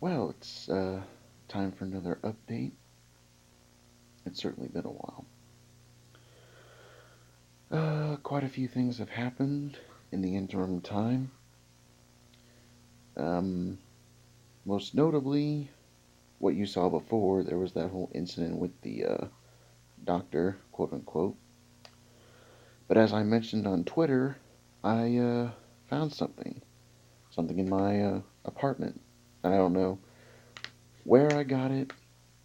Well, it's time for another update. It's certainly been a while. Quite a few things have happened in the interim time. Um, Most notably, what you saw before, there was that whole incident with the doctor, quote unquote. But as I mentioned on Twitter, I found something in my apartment. And I don't know where I got it,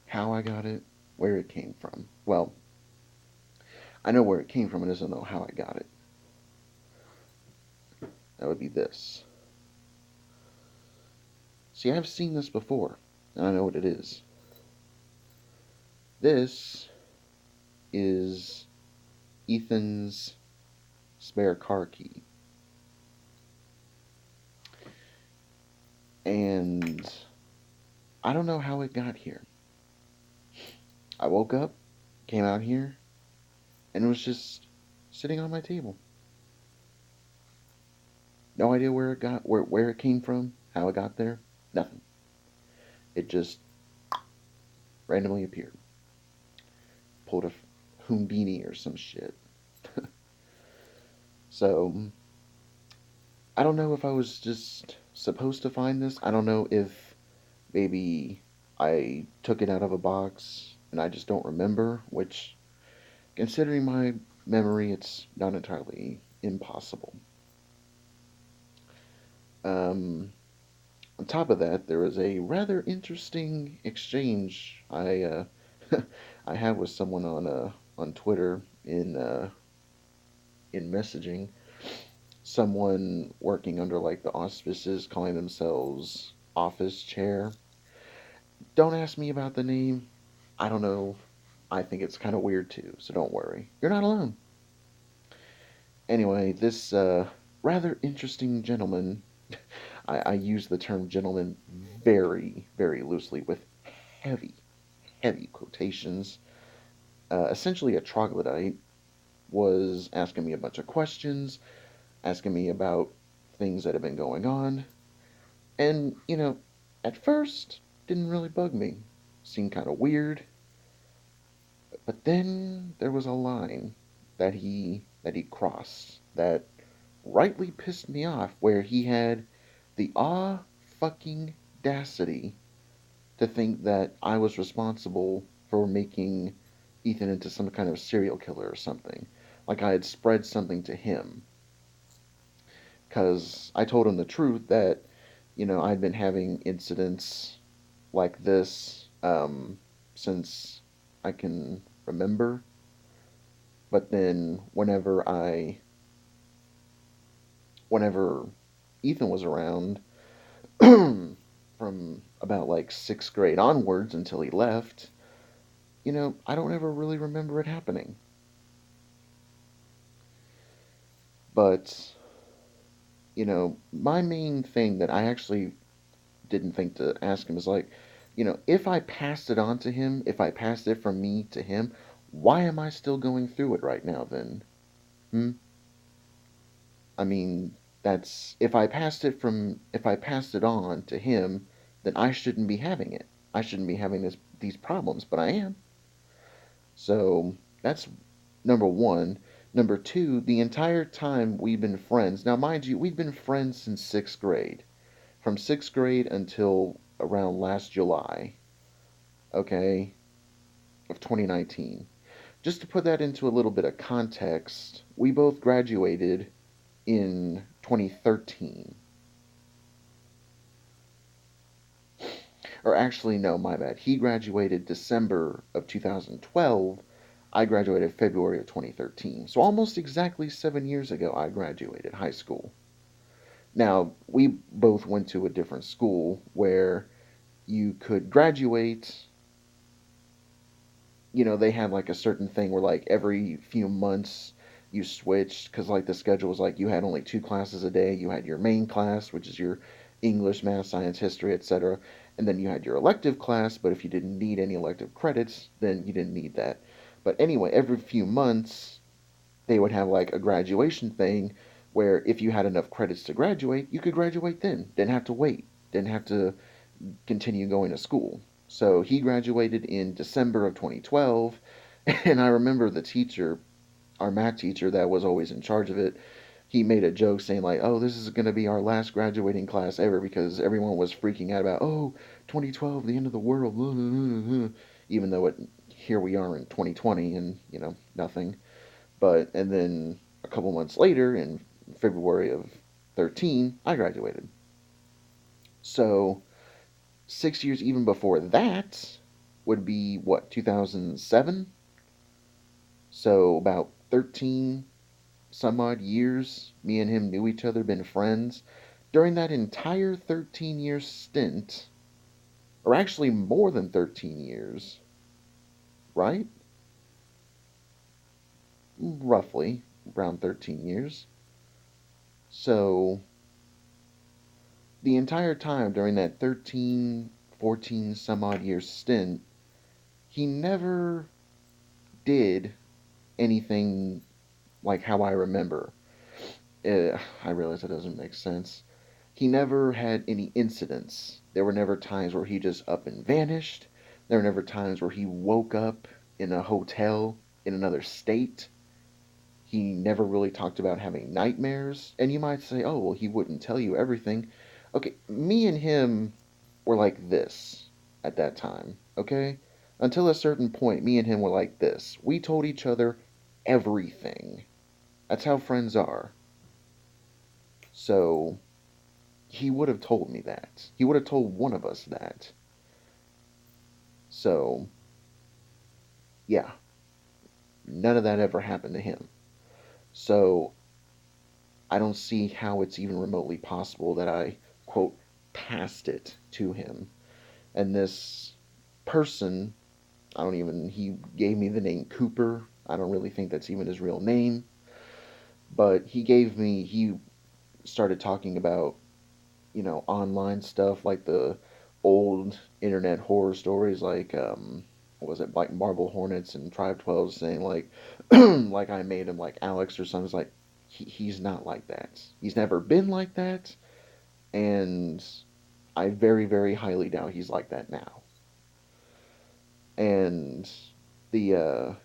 how I got it, where it came from. Well, I know where it came from, I just don't know how I got it. That would be this. See, I've seen this before, and I know what it is. This is Ethan's spare car key. And I don't know how it got here. I woke up, came out here, and it was just sitting on my table. No idea where it came from, how it got there, nothing. It just randomly appeared. Pulled a Houdini or some shit. So I don't know if I was just supposed to find this. I don't know if maybe I took it out of a box and I just don't remember, which, considering my memory, it's not entirely impossible. Um, on top of that, there was a rather interesting exchange I had with someone on Twitter in messaging. Someone working under like the auspices, calling themselves Office Chair. Don't ask me about the name. I don't know. I think it's kind of weird too, so don't worry. You're not alone. Anyway, this rather interesting gentleman, I use the term gentleman very, very loosely with heavy, heavy quotations. Essentially, a troglodyte was asking me a bunch of questions, asking me about things that have been going on. And, at first, didn't really bug me. Seemed kind of weird. But then there was a line that he crossed that rightly pissed me off, where he had the fucking audacity to think that I was responsible for making Ethan into some kind of serial killer or something. Like I had spread something to him. Because I told him the truth that, I'd been having incidents like this since I can remember. But then whenever Ethan was around, from about like sixth grade onwards until he left, I don't ever really remember it happening. But, my main thing that I actually didn't think to ask him is like, if I passed it on to him, if I passed it from me to him, why am I still going through it right now then? Hmm? I mean, that's if I passed it on to him, then I shouldn't be having it. I shouldn't be having these problems, but I am. So that's number one. Number two, the entire time we've been friends. Now, mind you, we've been friends since sixth grade. From sixth grade until around last July, okay, of 2019. Just to put that into a little bit of context, we both graduated in 2013. Or actually, no, my bad. He graduated December of 2012. I graduated February of 2013. So almost exactly 7 years ago, I graduated high school. Now, we both went to a different school where you could graduate. They had like a certain thing where like every few months you switched because like the schedule was like you had only two classes a day. You had your main class, which is your English, math, science, history, etc. And then you had your elective class, but if you didn't need any elective credits, then you didn't need that. But anyway, every few months they would have like a graduation thing where if you had enough credits to graduate, you could graduate then. Didn't have to wait. Didn't have to continue going to school. So he graduated in December of 2012, and I remember the teacher, our math teacher that was always in charge of it, he made a joke saying like, "Oh, this is going to be our last graduating class ever," because everyone was freaking out about, "Oh, 2012, the end of the world," even though here we are in 2020 and nothing. But and then a couple months later, in February of 13, I graduated. So 6 years even before that would be what, 2007. So about 13 some odd years, me and him knew each other, been friends. During that entire 13-year stint, or actually more than 13 years, right? Roughly around 13 years. So the entire time during that 13, 14 some odd year stint, he never did anything like how I remember. I realize that doesn't make sense. He never had any incidents. There were never times where he just up and vanished. There were never times where he woke up in a hotel in another state. He never really talked about having nightmares. And you might say, oh, well, he wouldn't tell you everything. Okay, me and him were like this at that time, okay? Until a certain point, me and him were like this. We told each other everything. That's how friends are. So he would have told me that. He would have told one of us that. So, yeah, none of that ever happened to him. So, I don't see how it's even remotely possible that I, quote, passed it to him. And this person, I don't even, he gave me the name Cooper. I don't really think that's even his real name. But he started talking about, online stuff like the old internet horror stories, like, what was it, like Marble Hornets and Tribe 12, saying like, like I made him like Alex or something. It's like, he's not like that. He's never been like that. And I very, very highly doubt he's like that now. And the,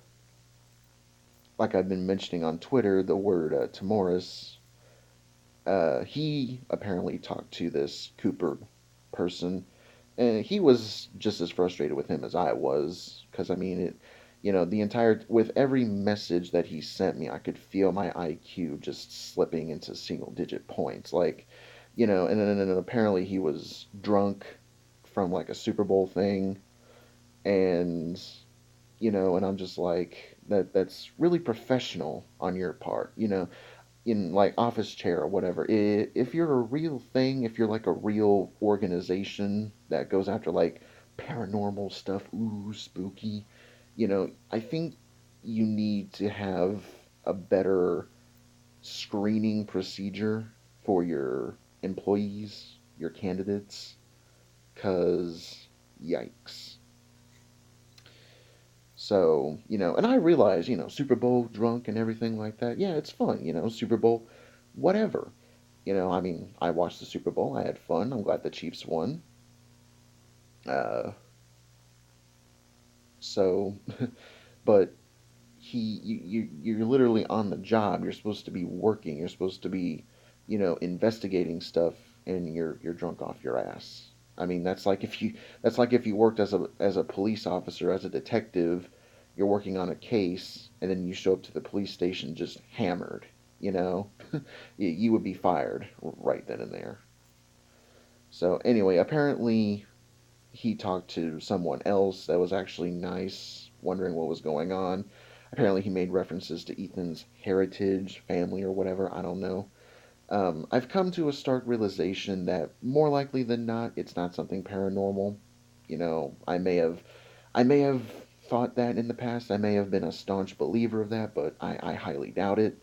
like I've been mentioning on Twitter, the word Timoris, he apparently talked to this Cooper person, and he was just as frustrated with him as I was. Because I mean, the entire with every message that he sent me, I could feel my IQ just slipping into single digit points. Like, and then apparently he was drunk from like a Super Bowl thing, and and I'm just like, that's really professional on your part, in like office chair or whatever. If you're a real thing, if you're like a real organization that goes after like paranormal stuff, ooh, spooky, I think you need to have a better screening procedure for your employees, your candidates, because yikes. So, and I realize, Super Bowl drunk and everything like that. Yeah, it's fun, Super Bowl, whatever. I mean, I watched the Super Bowl. I had fun. I'm glad the Chiefs won. Uh, so, but you're literally on the job. You're supposed to be working. You're supposed to be, investigating stuff, and you're drunk off your ass. I mean, that's like if you worked as a police officer, as a detective, you're working on a case, and then you show up to the police station just hammered. You know, you would be fired right then and there. So anyway, apparently he talked to someone else that was actually nice, wondering what was going on. Apparently, he made references to Ethan's heritage, family, or whatever. I don't know. I've come to a stark realization that more likely than not, it's not something paranormal. I may have thought that in the past. I may have been a staunch believer of that, but I highly doubt it,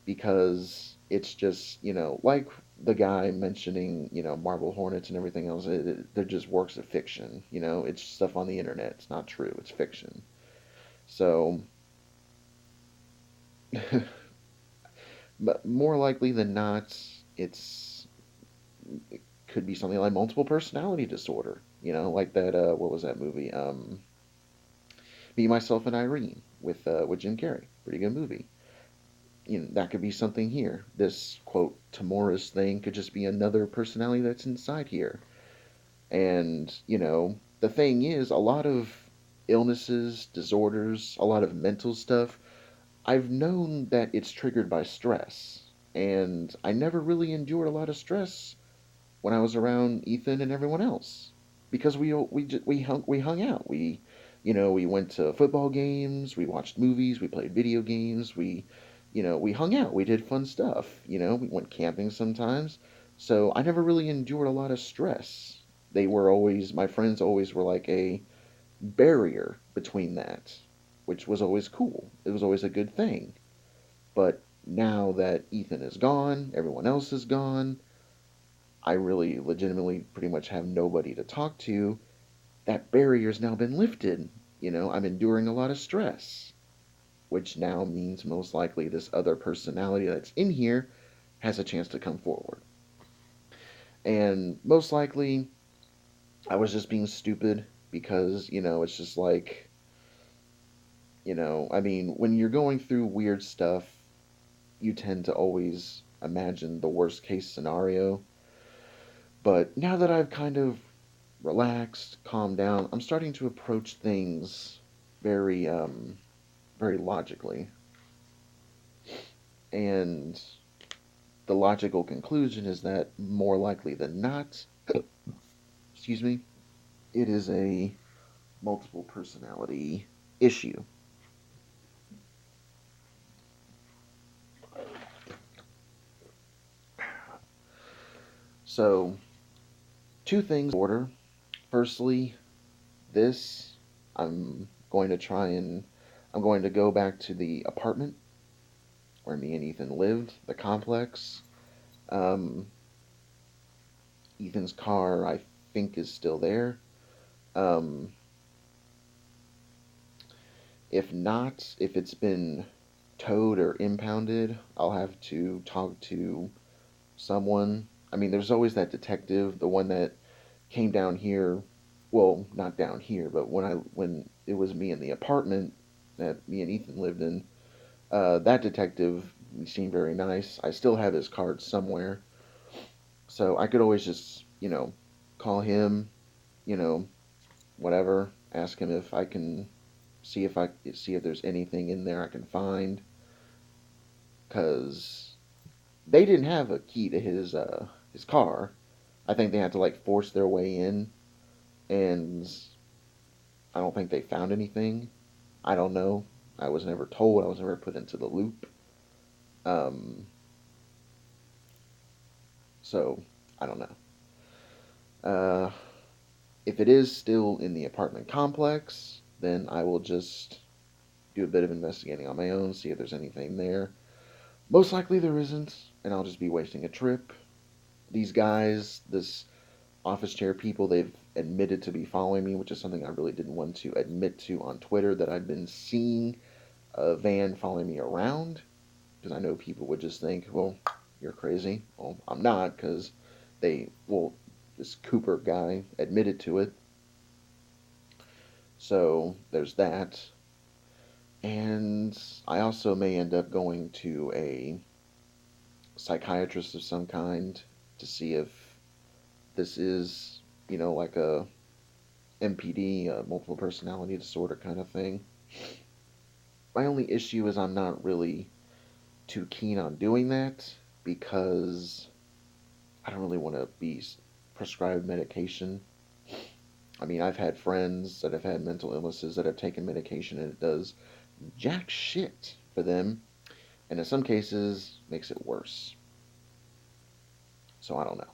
because it's just, like the guy mentioning, Marble Hornets and everything else, they're just works of fiction. It's stuff on the internet. It's not true. It's fiction. So, but more likely than not, it could be something like multiple personality disorder. Like that. What was that movie? Me, Myself, and Irene with Jim Carrey. Pretty good movie. That could be something here. This quote Tamoris thing could just be another personality that's inside here. And the thing is, a lot of illnesses, disorders, a lot of mental stuff, I've known that it's triggered by stress. And I never really endured a lot of stress when I was around Ethan and everyone else because we hung out. We went to football games, we watched movies, we played video games, we hung out, we did fun stuff. We went camping sometimes. So I never really endured a lot of stress. My friends always were like a barrier between that, which was always cool. It was always a good thing. But now that Ethan is gone, everyone else is gone, I really legitimately pretty much have nobody to talk to. That barrier's now been lifted. I'm enduring a lot of stress, which now means most likely this other personality that's in here has a chance to come forward. And most likely, I was just being stupid because, it's just like, I mean, when you're going through weird stuff, you tend to always imagine the worst case scenario. But now that I've kind of relaxed, calmed down, I'm starting to approach things very, very logically. And the logical conclusion is that more likely than not, excuse me, it is a multiple personality issue. So, two things in order. Firstly, this I'm going to try and I'm going to go back to the apartment where me and Ethan lived, the complex. Um, Ethan's car, I think, is still there. Um, if not, if it's been towed or impounded, I'll have to talk to someone. I mean, there's always that detective, the one that came down here. Well, not down here, but when it was me in the apartment that me and Ethan lived in, that detective seemed very nice. I still have his card somewhere, so I could always just call him, you know, whatever, ask him if I can see if there's anything in there I can find, cause they didn't have a key to his car. I think they had to like force their way in, and I don't think they found anything. I don't know. I was never told. I was never put into the loop. Um, so I don't know. Uh, if it is still in the apartment complex, then I will just do a bit of investigating on my own, see if there's anything there. Most likely there isn't, and I'll just be wasting a trip. These guys, this office chair people, they've admitted to be following me, which is something I really didn't want to admit to on Twitter, that I'd been seeing a van following me around, because I know people would just think, well, you're crazy. Well, I'm not, because this Cooper guy admitted to it. So there's that. And I also may end up going to a psychiatrist of some kind to see if this is, like a MPD, a multiple personality disorder kind of thing. My only issue is I'm not really too keen on doing that because I don't really want to be prescribed medication. I mean, I've had friends that have had mental illnesses that have taken medication and it does jack shit for them, and in some cases makes it worse. So I don't know.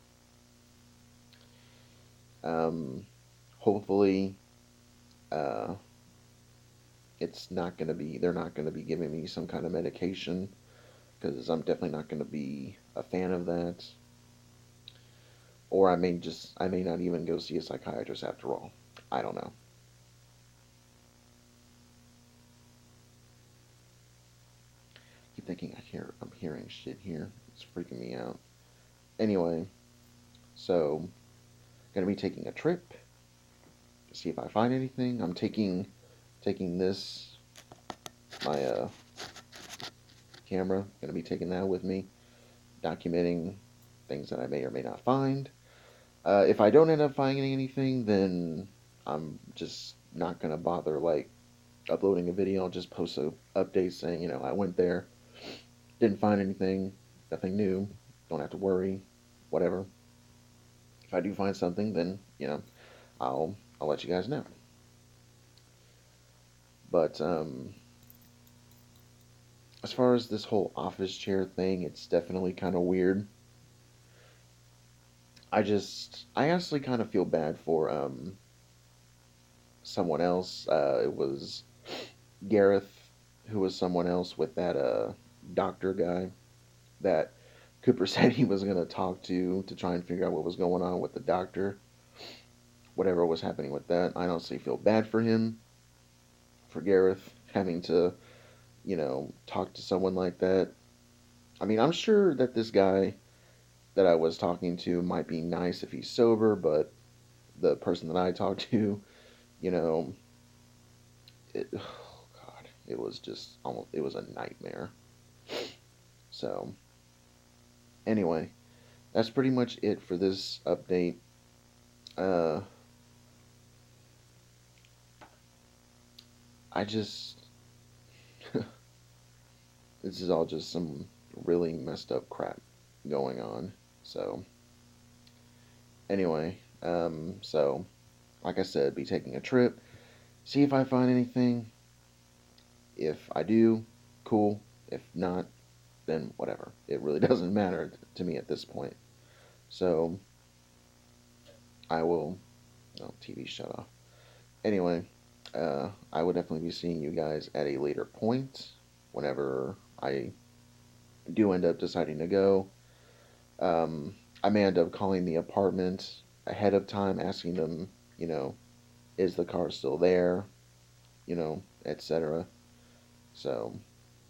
Hopefully, uh, it's not going to be, they're not going to be giving me some kind of medication because I'm definitely not going to be a fan of that. Or I may not even go see a psychiatrist after all. I don't know. I keep thinking I'm hearing shit here. It's freaking me out. Anyway, So, gonna be taking a trip to see if I find anything. I'm taking this my camera. Gonna be taking that with me, documenting things that I may or may not find. If I don't end up finding anything, then I'm just not gonna bother like uploading a video. I'll just post a update saying, I went there, didn't find anything, nothing new, don't have to worry, whatever. If I do find something, then I'll let you guys know. But as far as this whole office chair thing, it's definitely kind of weird. I honestly kind of feel bad for someone else. It was Gareth, who was someone else with that doctor guy that Cooper said he was going to talk to try and figure out what was going on with the doctor, whatever was happening with that. I honestly feel bad for him, for Gareth having to, talk to someone like that. I mean, I'm sure that this guy that I was talking to might be nice if he's sober, but the person that I talked to, you know, oh God, it was just almost, it was a nightmare. So, anyway, that's pretty much it for this update. Uh, I just, this is all just some really messed up crap going on. So, anyway, so, like I said, be taking a trip, see if I find anything. If I do, cool. If not, then whatever. It really doesn't matter to me at this point. So, I will. Oh, TV shut off. Anyway, I will definitely be seeing you guys at a later point whenever I do end up deciding to go. I may end up calling the apartment ahead of time, asking them, is the car still there, etc. So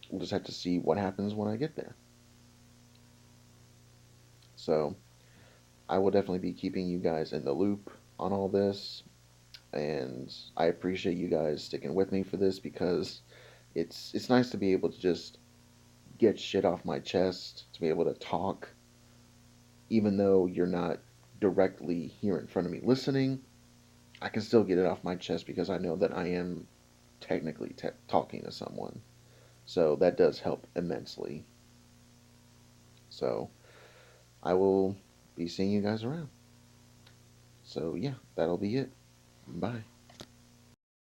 we'll just have to see what happens when I get there. So I will definitely be keeping you guys in the loop on all this, and I appreciate you guys sticking with me for this because it's nice to be able to just get shit off my chest, to be able to talk, even though you're not directly here in front of me listening. I can still get it off my chest because I know that I am technically talking to someone. So that does help immensely. So I will be seeing you guys around. So yeah, that'll be it. Bye.